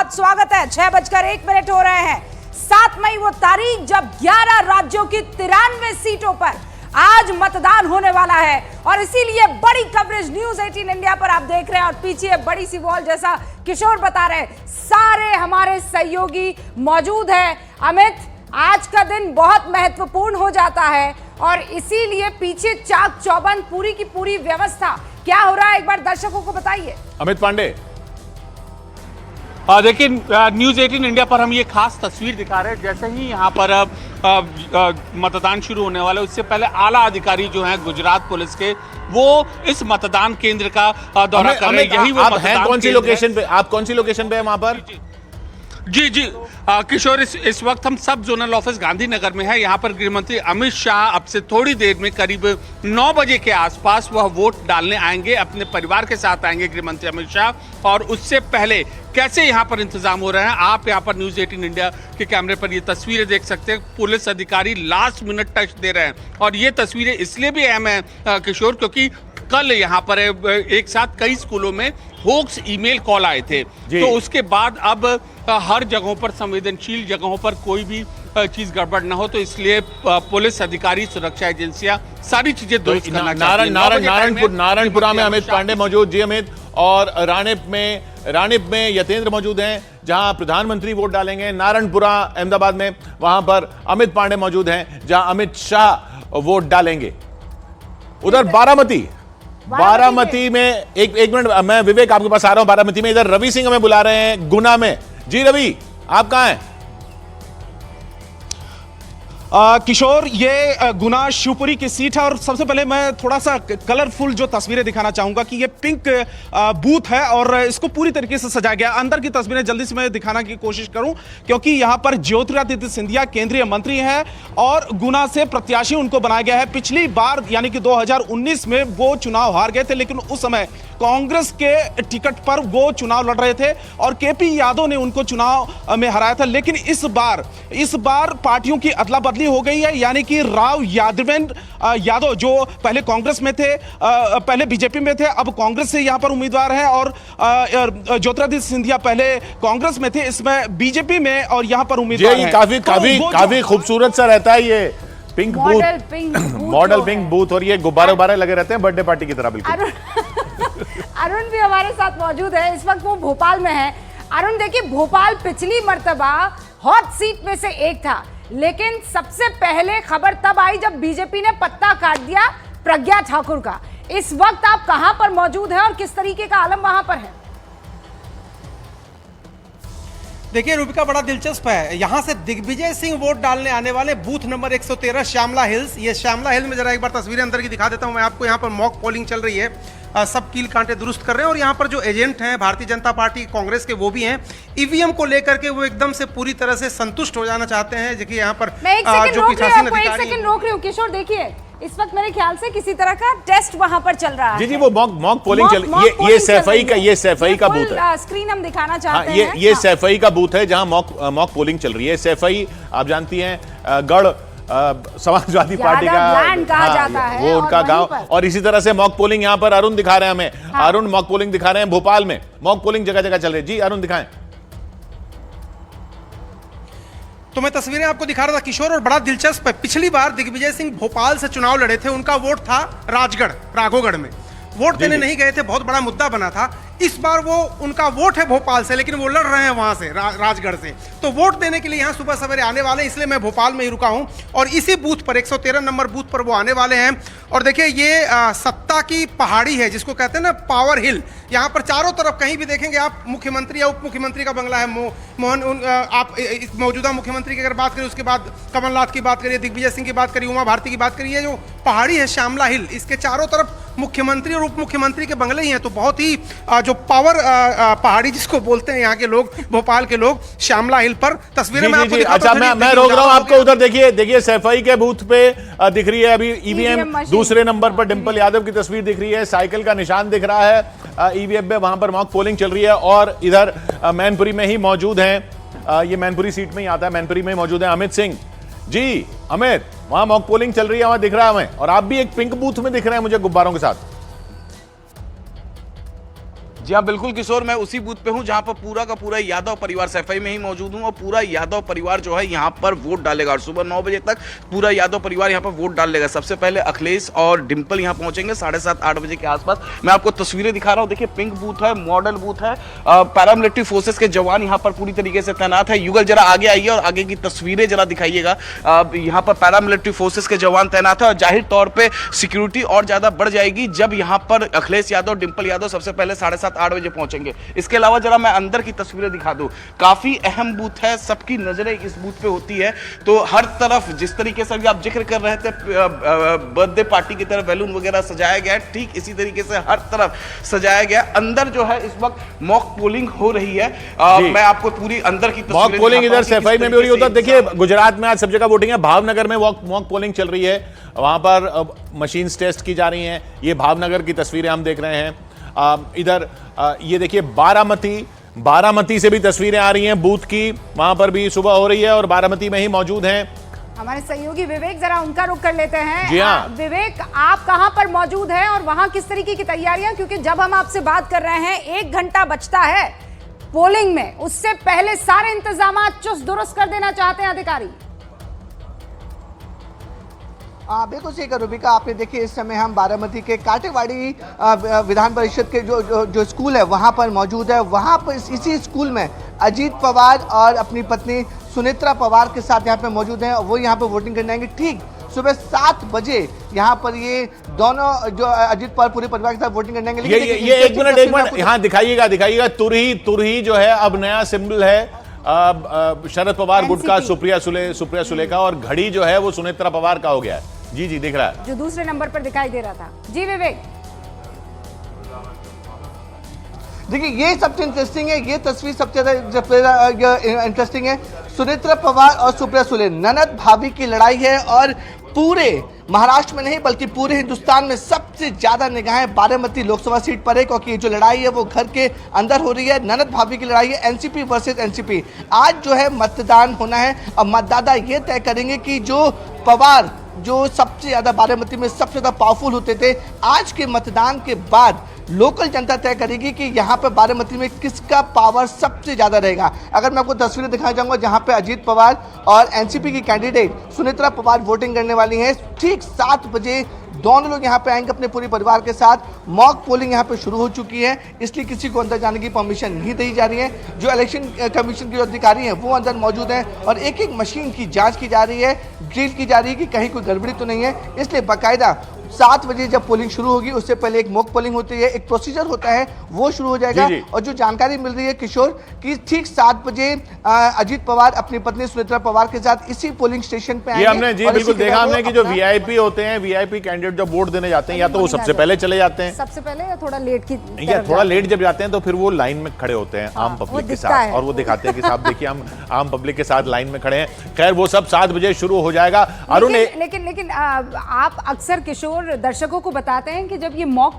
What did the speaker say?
बहुत स्वागत है। 6:01 हो रहे हैं। 7 मई वो तारीख जब 11 राज्यों की 93 सीटों पर आज मतदान होने वाला है और इसीलिए बड़ी कवरेज न्यूज 18 इंडिया पर आप देख रहे हैं। और पीछे बड़ी सी वॉल, जैसा किशोर बता रहे, सारे हमारे सहयोगी मौजूद हैं। अमित, आज का दिन बहुत महत्वपूर्ण हो जाता है और इसीलिए पीछे चाक चौबंद, पूरी की पूरी व्यवस्था, क्या हो रहा है एक बार दर्शकों को बताइए। अमित पांडे, देखिए न्यूज़ 18 इंडिया पर हम ये खास तस्वीर दिखा रहे हैं। जैसे ही यहाँ पर मतदान शुरू होने वाला है, उससे पहले आला अधिकारी जो हैं गुजरात पुलिस के, वो इस मतदान केंद्र का दौरा कर रहे हैं। यही वो आप हैं कौन सी लोकेशन पे? आप कौन सी लोकेशन पे हैं वहां पर? जी किशोर, इस वक्त हम सब जोनल ऑफिस गांधीनगर में है। यहाँ पर गृह मंत्री अमित शाह अब से थोड़ी देर में करीब 9 बजे के आसपास वह वोट डालने आएंगे। अपने परिवार के साथ आएंगे गृह मंत्री अमित शाह। और उससे पहले कैसे यहाँ पर इंतजाम हो रहे हैं, आप यहाँ पर न्यूज़ 18 इंडिया के कैमरे पर ये तस्वीरें देख सकते हैं। पुलिस अधिकारी लास्ट मिनट टच दे रहे हैं और ये तस्वीरें इसलिए भी अहम है किशोर, क्योंकि कल यहाँ पर एक साथ कई स्कूलों में होक्स ईमेल कॉल आए थे। तो उसके बाद अब हर जगहों पर, संवेदनशील जगहों पर कोई भी चीज गड़बड़ ना हो, तो इसलिए पुलिस अधिकारी, सुरक्षा एजेंसियां सारी चीजें दुरुस्त करना चाहती हैं। नारायणपुरा में अमित पांडे मौजूद। जी अमित, और रानीप में यतेंद्र मौजूद हैं जहां प्रधानमंत्री वोट डालेंगे। नारायणपुरा अहमदाबाद में, वहां पर अमित पांडे मौजूद हैं जहां अमित शाह वोट डालेंगे। उधर बारामती में एक मिनट, मैं विवेक आपके पास आ रहा हूं। बारामती में इधर रवि सिंह हमें बुला रहे हैं गुना में। जी रवि, आप कहां हैं? किशोर, ये गुना शिवपुरी की सीट है और सबसे पहले मैं थोड़ा सा कलरफुल जो तस्वीरें दिखाना चाहूंगा कि ये पिंक बूथ है और इसको पूरी तरीके से सजाया गया। अंदर की तस्वीरें जल्दी से मैं दिखाने की कोशिश करूं, क्योंकि यहां पर ज्योतिरादित्य सिंधिया केंद्रीय मंत्री हैं और गुना से प्रत्याशी उनको बनाया गया है। पिछली बार यानी कि 2019 में वो चुनाव हार गए थे, लेकिन उस समय कांग्रेस के टिकट पर वो चुनाव लड़ रहे थे और केपी यादव ने उनको चुनाव में हराया था। लेकिन इस बार पार्टियों की अदला बदली हो गई है, यानी कि राव यादव जो पहले कांग्रेस में थे, पहले बीजेपी में थे, अब कांग्रेस से यहां पर उम्मीदवार हैं। और ज्योतिरादित्य सिंधिया पहले कांग्रेस में थे, इसमें बीजेपी में और यहां पर उम्मीदवार हैं। काफी खूबसूरत सा रहता है ये pink booth, model pink booth, और ये गुब्बारे लगे रहते हैं बर्थडे पार्टी की तरह। बिल्कुल। अरुण भी हमारे साथ मौजूद है। इस वक्त वो भोपाल में है। अरुण, देखिए, भोपाल पिछली मर्तबा हॉट सीट में से एक था, लेकिन सबसे पहले खबर तब आई जब बीजेपी ने पत्ता काट दिया प्रज्ञा ठाकुर का। इस वक्त आप कहां पर मौजूद हैं और किस तरीके का आलम वहां पर है? देखिए रूबिका, बड़ा दिलचस्प है। यहाँ से दिग्विजय सिंह वोट डालने आने वाले बूथ नंबर 113 श्यामला हिल्स। ये श्यामला हिल में जरा एक बार तस्वीरें अंदर की दिखा देता हूँ मैं आपको। यहाँ पर मॉक पोलिंग चल रही है, सब कील कांटे दुरुस्त कर रहे हैं और यहाँ पर जो एजेंट हैं भारतीय जनता पार्टी, कांग्रेस के, वो भी हैं। ईवीएम को लेकर के वो एकदम से पूरी तरह से संतुष्ट हो जाना चाहते हैं। देखिए यहाँ पर मैं एक सेकंड रोक रही हूँ किशोर। देखिए, इस वक्त मेरे ख्याल से किसी तरह का टेस्ट वहां पर चल रहा है। जी, वो मॉक पोलिंग चल रही है। ये सैफई का बूथ है। स्क्रीन हम दिखाना चाहते हैं। ये सैफई का बूथ है जहां मॉक पोलिंग चल रही है। सैफई, आप जानती हैं, गढ़ समाजवादी पार्टी का कहा जाता है, वो उनका गांव। और इसी तरह से मॉक पोलिंग यहाँ पर अरुण दिखा रहे हैं हमें। अरुण मॉक पोलिंग दिखा रहे हैं भोपाल में। मॉक पोलिंग जगह जगह चल रही है। जी अरुण, दिखाएं। तो मैं तस्वीरें आपको दिखा रहा था किशोर, और बड़ा दिलचस्प है। पिछली बार दिग्विजय सिंह भोपाल से चुनाव लड़े थे, उनका वोट था राघोगढ़ में, वोट देने नहीं गए थे, बहुत बड़ा मुद्दा बना था। इस बार वो उनका वोट है भोपाल से, लेकिन वो लड़ रहे हैं वहां से, राजगढ़ से। तो वोट देने के लिए यहाँ सुबह सवेरे आने वाले, इसलिए मैं भोपाल में ही रुका हूँ और इसी बूथ पर 113 नंबर बूथ पर वो आने वाले हैं। और देखिए, ये सत्ता की पहाड़ी है जिसको कहते हैं ना, पावर हिल। यहाँ पर चारों तरफ कहीं भी देखेंगे आप, मुख्यमंत्री या उप मुख्यमंत्री का बंगला है। आप मौजूदा मुख्यमंत्री की अगर बात करें, उसके बाद कमलनाथ की बात करिए, दिग्विजय सिंह की बात करिए, उमा भारती की बात करिए, जो पहाड़ी है श्यामला हिल, इसके चारों तरफ मुख्यमंत्री और उप मुख्यमंत्री के बंगले ही हैं। तो बहुत ही जो पावर पहाड़ी जिसको बोलते हैं यहाँ के लोग, भोपाल के लोग, श्यामला हिल पर तस्वीरें मैं आपको दिखाता हूं। मैं रोक रहा हूं आपको। उधर देखिए सैफई के बूथ पे दिख रही है अभी ईवीएम। दूसरे नंबर पर डिंपल यादव की तस्वीर दिख रही है, साइकिल का निशान दिख रहा है ईवीएम में। वहां पर मॉक पोलिंग चल रही है और इधर मैनपुरी में ही मौजूद हैं। ये मैनपुरी सीट में ही आता है, मैनपुरी में मौजूद है अमित सिंह। जी अमित, वहां मॉक पोलिंग चल रही है, वहां दिख रहा है हमें, और आप भी एक पिंक बूथ में दिख रहे हैं मुझे गुब्बारों के साथ। जी हाँ बिल्कुल किशोर, मैं उसी बूथ पे हूँ जहाँ पर पूरा का पूरा यादव परिवार सैफई में ही मौजूद हूँ और पूरा यादव परिवार जो है यहाँ पर वोट डालेगा और सुबह 9 बजे तक पूरा यादव परिवार यहाँ पर वोट डालेगा। सबसे पहले अखिलेश और डिंपल यहाँ पहुंचेंगे 7:30-8 बजे के आसपास। मैं आपको तस्वीरें दिखा रहा हूँ, देखिए पिंक बूथ है, मॉडल बूथ है, पैरामिलिट्री फोर्सेस के जवान यहाँ पर पूरी तरीके से तैनात है। युगल जरा आगे आइए और आगे की तस्वीरें जरा दिखाइएगा। यहाँ पर पैरामिलिट्री फोर्सेस के जवान तैनात है और जाहिर तौर पर सिक्योरिटी और ज्यादा बढ़ जाएगी जब यहाँ पर अखिलेश यादव डिंपल यादव सबसे पहले 7:30-8 बजे पहुंचेंगे। इसके अलावा जरा मैं अंदर की तस्वीरें दिखा दूं, काफी अहम बूथ है, सबकी नजरें इस बूथ पे होती है। तो हर तरफ जिस तरीके से भी आप जिक्र कर रहे थे बर्थडे पार्टी की तरह बैलून वगैरह सजाया गया है, ठीक इसी तरीके से हर तरफ सजाया गया। अंदर जो है इस वक्त मॉक पोलिंग हो रही है। मैं आपको पूरी अंदर की मॉक पोलिंग इधर सैफई में भी हो रही होता। देखिए गुजरात में आज सब जगह वोटिंग है, भावनगर में मॉक पोलिंग चल रही है, वहां पर मशीन टेस्ट की जा रही हैं। ये भावनगर की तस्वीरें हम देख रहे हैं। इधर ये देखिए बारामती से भी तस्वीरें आ रही हैं बूथ की, वहां पर भी सुबह हो रही है और बारामती में ही मौजूद हैं हमारे सहयोगी विवेक। जरा उनका रुख कर लेते हैं। जी हाँ। विवेक, आप कहां पर मौजूद हैं और वहां किस तरीके की तैयारियां, क्योंकि जब हम आपसे बात कर रहे हैं 1 घंटा बचता है पोलिंग में, उससे पहले सारे इंतजाम चुस्त दुरुस्त कर देना चाहते हैं अधिकारी। बिल्कुल सही करो रूबिका, आपने देखिए इस समय हम बारामती के काटेवाड़ी विधान परिषद के जो स्कूल है वहां पर मौजूद है। वहां पर इसी स्कूल में अजीत पवार और अपनी पत्नी सुनेत्रा पवार के साथ यहाँ पे मौजूद हैं और वो यहाँ पे वोटिंग करने आएंगे। ठीक सुबह 7 बजे यहाँ पर ये दोनों जो अजीत पवार पूरे परिवार के साथ वोटिंग करने आएंगे। ये एक मिनट यहाँ दिखाइएगा तुरही जो है अब नया सिंबल है शरद पवार गुट का, सुप्रिया सुले का, और घड़ी जो है वो सुनेत्रा पवार का हो गया है। जी दिख रहा है, जो दूसरे नंबर पर दिखाई दे रहा था। जी विवेक, देखिए ये सबसे इंटरेस्टिंग है, ये तस्वीर सबसे ज्यादा इंटरेस्टिंग है। सुनेत्रा पवार और सुप्रिया सुले ननद भाभी की लड़ाई है और पूरे महाराष्ट्र में नहीं बल्कि पूरे हिंदुस्तान में सबसे ज्यादा निगाहें बारामती लोकसभा सीट पर है, क्योंकि ये जो लड़ाई है वो घर के अंदर हो रही है। ननद भाभी की लड़ाई है, एनसीपी वर्सेस एनसीपी। आज जो है मतदान होना है और मतदाता ये तय करेंगे कि जो पवार जो सबसे ज्यादा बारामती में सबसे ज्यादा पावरफुल होते थे, आज के मतदान के बाद लोकल जनता तय करेगी कि यहाँ पर बारामती में किसका पावर सबसे ज्यादा रहेगा। अगर मैं आपको तस्वीरें दिखाना चाहूंगा जहाँ पे अजीत पवार और एनसीपी की कैंडिडेट सुनेत्रा पवार वोटिंग करने वाली हैं। ठीक 7 बजे दोनों लोग यहाँ पे आएंगे अपने पूरे परिवार के साथ। मॉक पोलिंग यहाँ पे शुरू हो चुकी है, इसलिए किसी को अंदर जाने की परमिशन नहीं दी जा रही है। जो इलेक्शन कमीशन के जो अधिकारी हैं वो अंदर मौजूद हैं और एक एक मशीन की जांच की जा रही है, ड्रिल की जा रही है कि कहीं कोई गड़बड़ी तो नहीं है। इसलिए बाकायदा 7 बजे जब पोलिंग शुरू होगी उससे पहले एक मॉक पोलिंग होती है, एक प्रोसीजर होता है, वो शुरू हो जाएगा। और जो जानकारी मिल रही है किशोर कि ठीक 7 बजे अजीत पवार अपनी पत्नी सुनेत्रा पवार के साथ इसी पोलिंग स्टेशन पे आएंगे। हमने जी बिल्कुल देखा हमने कि जो वीआईपी होते हैं, वीआईपी कैंडिडेट जब वोट देने जाते हैं या तो वो सबसे पहले चले जाते हैं, सबसे पहले या थोड़ा लेट की या थोड़ा लेट जब जाते हैं तो फिर वो लाइन में खड़े होते हैं आम पब्लिक के साथ और वो दिखाते हैं कि साहब देखिए हम आम पब्लिक के साथ लाइन में खड़े हैं। खैर वो सब 7 बजे शुरू हो जाएगा। अरुण लेकिन आप अक्सर किशोर दर्शकों को बताते हैं कि जब ये मॉक